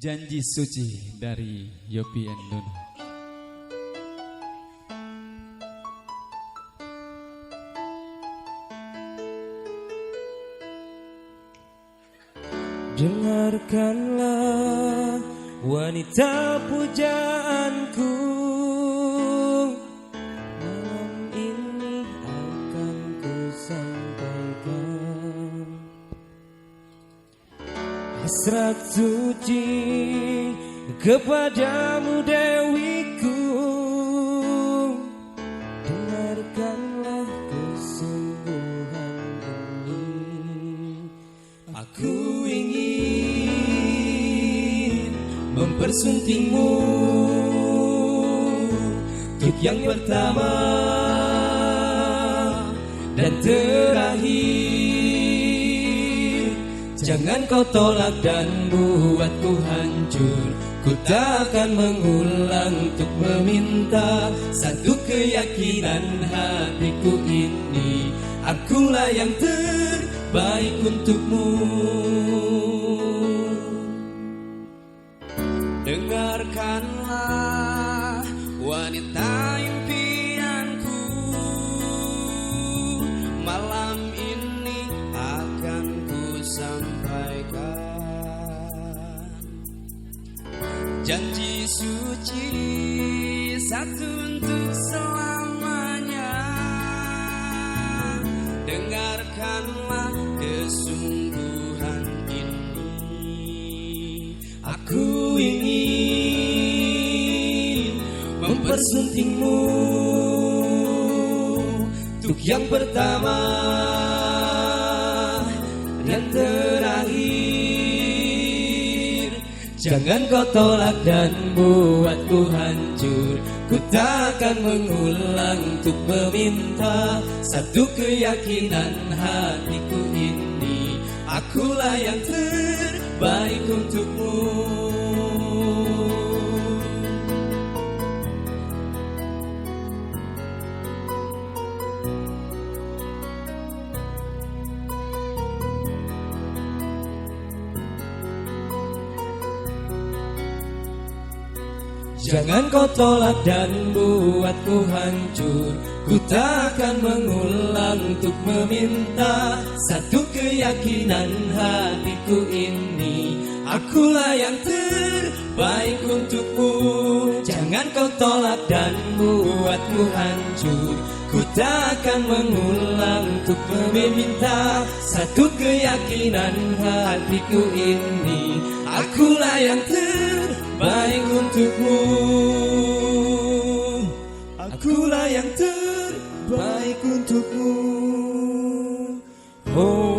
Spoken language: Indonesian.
Janji Suci dari Yopi and Dono. Dengarkanlah wanita pujaanku, malam ini akan ku sampaikan hasrat suci kepadamu Dewiku. Dengarkanlah kesungguhan ini, aku ingin mempersuntingmu untuk yang pertama dan terakhir. Jangan kau tolak dan buatku hancur. Ku tak akan mengulang untuk meminta satu keyakinan hatiku ini. Akulah yang terbaik untukmu. Dengarkanlah wanita impianku, malam ini akan ku sampaikan janji suci satu untuk selamanya. Dengarkanlah kesungguhan ini, aku ingin mempersuntingmu untuk yang pertama dan terakhir. Jangan kau tolak dan buatku hancur. Ku tak akan mengulang untuk meminta satu keyakinan hatiku ini. Akulah yang terbaik untukmu. Jangan kau tolak dan buatku hancur. Ku tak akan mengulang untuk meminta satu keyakinan hatiku ini. Akulah yang terbaik untukmu. Jangan kau tolak dan buatku hancur. Ku tak akan mengulang untuk meminta satu keyakinan hatiku ini. Akulah yang terbaik untukmu. Akulah yang terbaik untukmu. Oh.